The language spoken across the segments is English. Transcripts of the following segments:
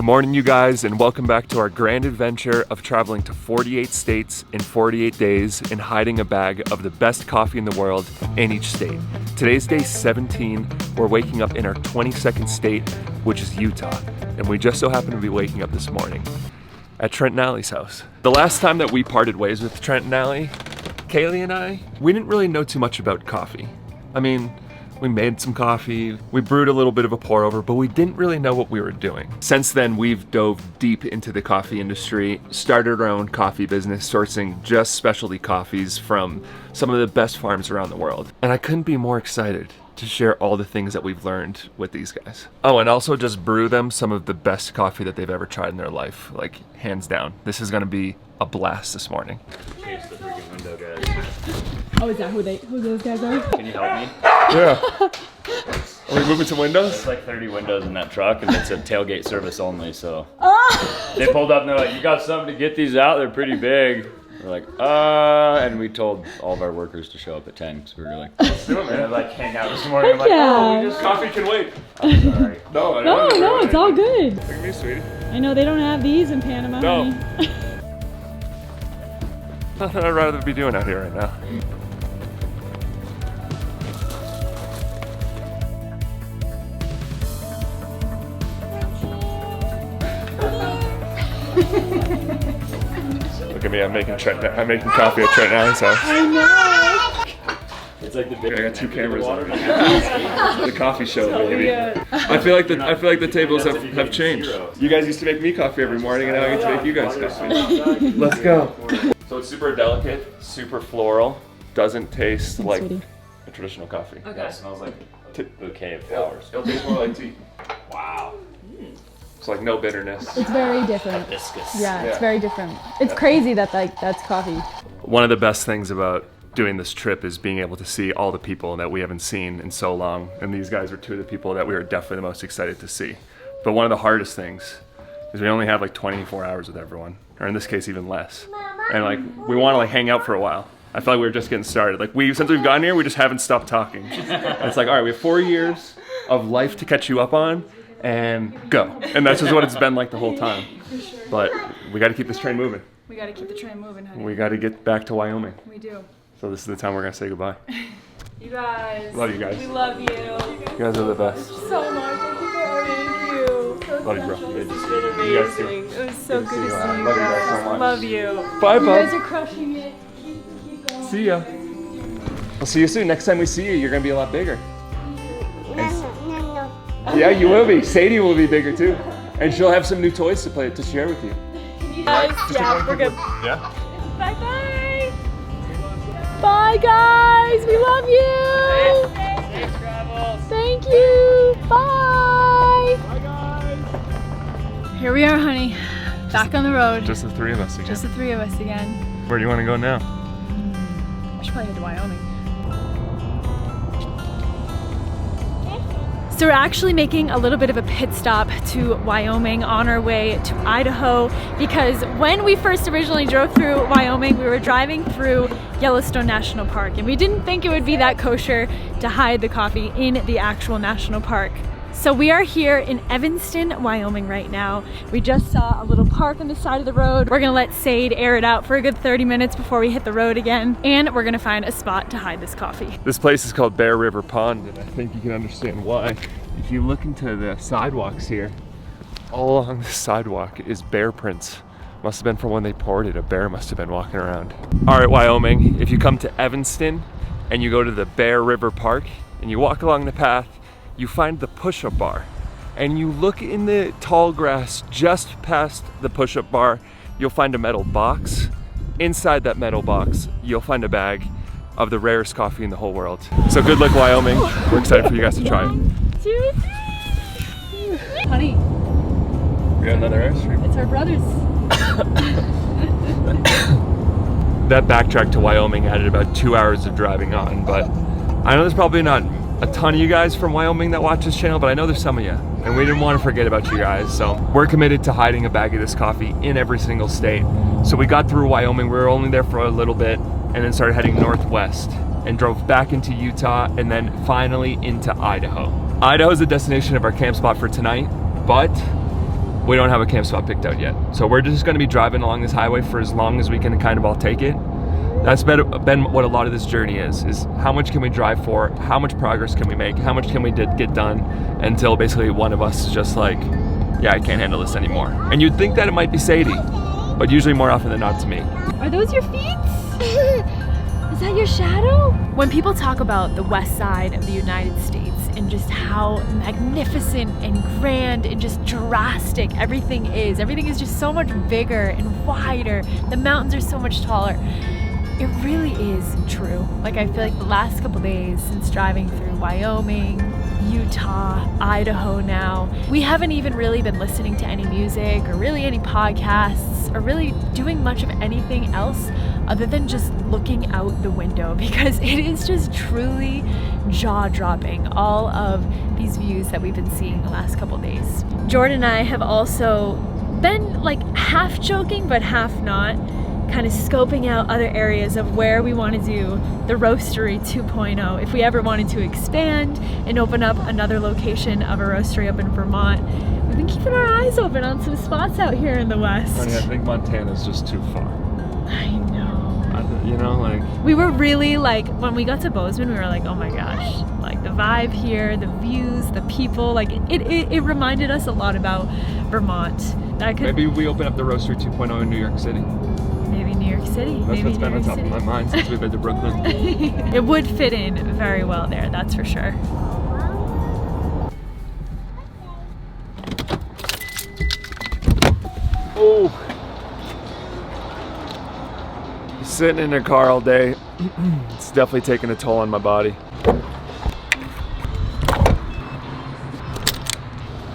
Good morning, you guys, and welcome back to our grand adventure of traveling to 48 states in 48 days and hiding a bag of the best coffee in the world in each state. Today's day 17. We're waking up in our 22nd state, which is Utah, and we just so happen to be waking up this morning at Trent and Allie's house. The last time that we parted ways with Trent and Allie, Kaylee and I, we didn't really know too much about coffee. I mean, we made some coffee, we brewed a little bit of a pour over, but we didn't really know what we were doing. Since then, we've dove deep into the coffee industry, started our own coffee business, sourcing just specialty coffees from some of the best farms around the world. And I couldn't be more excited to share all the things that we've learned with these guys. Oh, and also just brew them some of the best coffee that they've ever tried in their life, like hands down. This is gonna be a blast this morning. Change the freaking window, guys. Oh, is that who those guys are? Can you help me? Yeah. Are we moving some windows? There's like 30 windows in that truck, and it's a tailgate service only, so. Oh! They pulled up and they're like, you got something to get these out? They're pretty big. We're like, and we told all of our workers to show up at 10, because we were like, let's do it, man. Like, hang out this morning. I'm like, yeah. Coffee can wait. I'm sorry. No, it's all good. Look at me, sweetie. I know they don't have these in Panama. No. Honey. Nothing I'd rather be doing out here right now. Look at me, I'm making coffee at Trent and Allie's house. I know. It's like the I big. got two cameras on. The coffee show, baby. Good. I feel like the tables have changed. You guys used to make me coffee every morning, and now I get to make you guys coffee. Let's go. So it's super delicate, super floral, doesn't taste like sweetie. a traditional coffee. Yeah, it smells like a bouquet of flowers. It'll taste more like tea. Wow. It's like no bitterness. It's very different. Hibiscus. Yeah, it's Yeah. very different. It's crazy that that's coffee. One of the best things about doing this trip is being able to see all the people that we haven't seen in so long, and these guys are two of the people that we were definitely the most excited to see. But one of the hardest things is we only have like 24 hours with everyone, or in this case even less. And like we want to like hang out for a while. I feel like we're just getting started. Like since we've gotten here, we just haven't stopped talking. And it's like, all right, we have 4 years of life to catch you up on, and go. And that's just what it's been like the whole time. But we got to keep this train moving. We gotta keep the train moving, honey. We got to get back to Wyoming. We do. So this is the time we're gonna say goodbye. You guys. Love you guys. We love you. You guys are the best. So much. Thank you for everything. So Love you, bro. special. Good to This see has you. been You guys too. amazing. It was so Good to good to see you. see I you love you guys guys. so much. Love you. Bye, You guys bub. are crushing it. Keep going. See ya. I'll see you soon. Next time we see you, you're gonna be a lot bigger. Yeah, you will be. Sadie will be bigger too, and she'll have some new toys to share with you. Guys, yeah, we're good. Yeah. Bye bye. Bye, guys. We love you. Safe travels. Thank you. Bye. Bye, guys. Here we are, honey. Back on the road. Just the three of us again. Just the three of us again. Where do you want to go now? I should probably head to Wyoming. So we're actually making a little bit of a pit stop to Wyoming on our way to Idaho, because when we first originally drove through Wyoming, we were driving through Yellowstone National Park, and we didn't think it would be that kosher to hide the coffee in the actual national park. So we are here in Evanston, Wyoming right now. We just saw a little park on the side of the road. We're gonna let Sade air it out for a good 30 minutes before we hit the road again, and we're gonna find a spot to hide this coffee. This place is called Bear River Pond, and I think you can understand why. If you look into the sidewalks here, all along the sidewalk is bear prints. Must have been from when they poured it. A bear must have been walking around. All right, Wyoming, if you come to Evanston and you go to the Bear River Park and you walk along the path, you find the push-up bar, and you look in the tall grass just past the push-up bar, you'll find a metal box. Inside that metal box, you'll find a bag of the rarest coffee in the whole world. So good luck, Wyoming. We're excited for you guys to try it. 1, 2, 3. Honey, We got another airstream. it's our brothers. That backtrack to Wyoming added about 2 hours of driving on, but I know there's probably not a ton of you guys from Wyoming that watch this channel, but I know there's some of you, and we didn't want to forget about you guys. So we're committed to hiding a bag of this coffee in every single state. So we got through Wyoming, we were only there for a little bit, and then started heading northwest and drove back into Utah, and then finally into Idaho. Idaho is the destination of our camp spot for tonight, but we don't have a camp spot picked out yet. So we're just gonna be driving along this highway for as long as we can kind of all take it. That's been what a lot of this journey is how much can we drive for, how much progress can we make, how much can we get done until basically one of us is just like, yeah, I can't handle this anymore. And you'd think that it might be Sadie, but usually more often than not it's me. Are those your feet? Is that your shadow? When people talk about the west side of the United States and just how magnificent and grand and just drastic everything is just so much bigger and wider. The mountains are so much taller. It really is true. Like, I feel like the last couple days since driving through Wyoming, Utah, Idaho now, we haven't even really been listening to any music or really any podcasts or really doing much of anything else other than just looking out the window, because it is just truly jaw-dropping, all of these views that we've been seeing the last couple days. Jordan and I have also been like half joking but half not, kind of scoping out other areas of where we want to do the Roastery 2.0 if we ever wanted to expand and open up another location of a roastery up in Vermont. We've been keeping our eyes open on some spots out here in the West. Honey, I think Montana's just too far. I know. You know, like... We were really like, when we got to Bozeman, we were like, oh my gosh, like the vibe here, the views, the people, like it reminded us a lot about Vermont. Maybe we open up the Roastery 2.0 in New York City. Maybe New York City. That's what's been on top of my mind since we've been to Brooklyn. It would fit in very well there, that's for sure. Oh! Sitting in a car all day, it's definitely taking a toll on my body.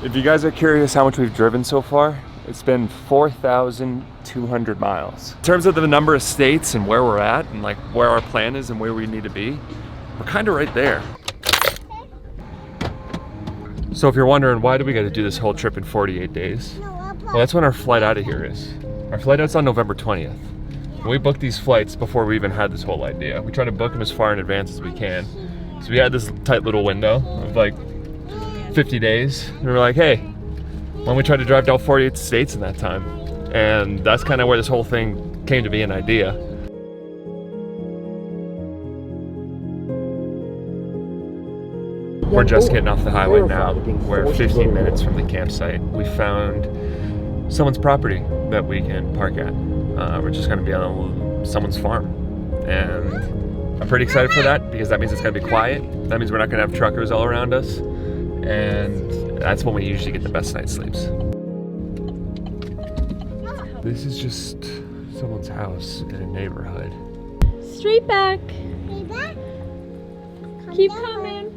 If you guys are curious how much we've driven so far, it's been 4,200 miles. In terms of the number of states and where we're at and like where our plan is and where we need to be, we're kind of right there. So if you're wondering, why do we got to do this whole trip in 48 days? Well, that's when our flight out of here is. Our flight out's on November 20th. And we booked these flights before we even had this whole idea. We try to book them as far in advance as we can. So we had this tight little window of like 50 days. And we were like, hey, why don't we try to drive down 48 states in that time? And that's kind of where this whole thing came to be an idea. We're just getting off the highway now. We're 15 minutes from the campsite. We found someone's property that we can park at. We're just gonna be on someone's farm. And I'm pretty excited for that because that means it's gonna be quiet. That means we're not gonna have truckers all around us. And that's when we usually get the best night's sleeps. This is just someone's house in a neighborhood. Straight back. Keep coming.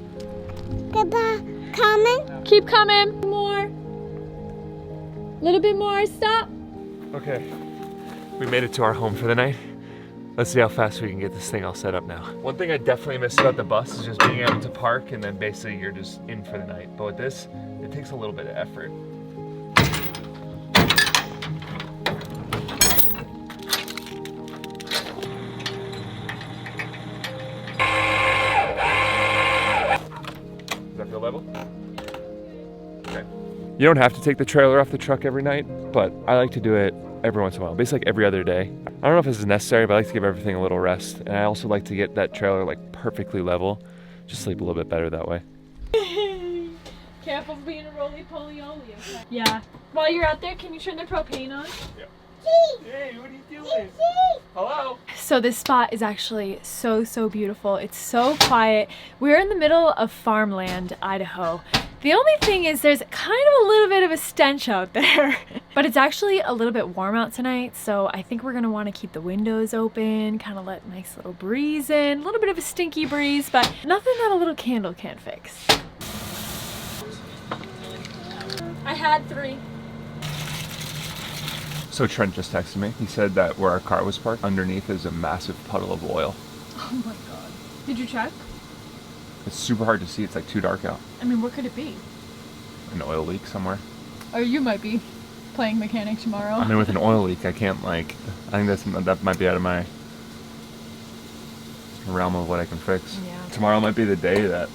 Keep coming. More. A little bit more. Stop. Okay, we made it to our home for the night. Let's see how fast we can get this thing all set up now. One thing I definitely miss about the bus is just being able to park and then basically you're just in for the night. But with this, it takes a little bit of effort. Does that feel level? Okay. You don't have to take the trailer off the truck every night, but I like to do it every once in a while, basically like every other day. I don't know if this is necessary, but I like to give everything a little rest. And I also like to get that trailer like perfectly level. Just sleep a little bit better that way. Careful being a roly-poly-oly, okay? Yeah. While you're out there, can you turn the propane on? Yeah. Hey, what are you doing? Hello? So this spot is actually so beautiful. It's so quiet. We're in the middle of farmland, Idaho. The only thing is there's kind of a little bit of a stench out there. But it's actually a little bit warm out tonight, so I think we're gonna wanna keep the windows open, kind of let a nice little breeze in, a little bit of a stinky breeze, but nothing that a little candle can't fix. I had 3. So Trent just texted me. He said that where our car was parked, underneath is a massive puddle of oil. Oh my god. Did you check? It's super hard to see. It's like too dark out. I mean, what could it be? An oil leak somewhere. Or you might be playing mechanic tomorrow. I mean, with an oil leak, I can't like, I think that might be out of my realm of what I can fix. Yeah. Tomorrow might be the day that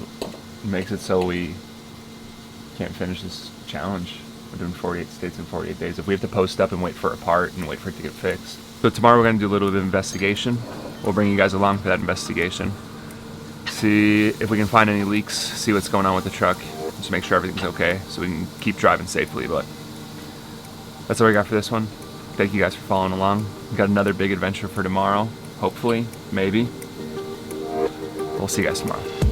makes it so we can't finish this challenge. We're doing 48 states in 48 days. If we have to post up and wait for a part and wait for it to get fixed. So tomorrow we're gonna do a little bit of investigation. We'll bring you guys along for that investigation. See if we can find any leaks, see what's going on with the truck. Just make sure everything's okay so we can keep driving safely, but that's all we got for this one. Thank you guys for following along. We got another big adventure for tomorrow, hopefully, maybe. We'll see you guys tomorrow.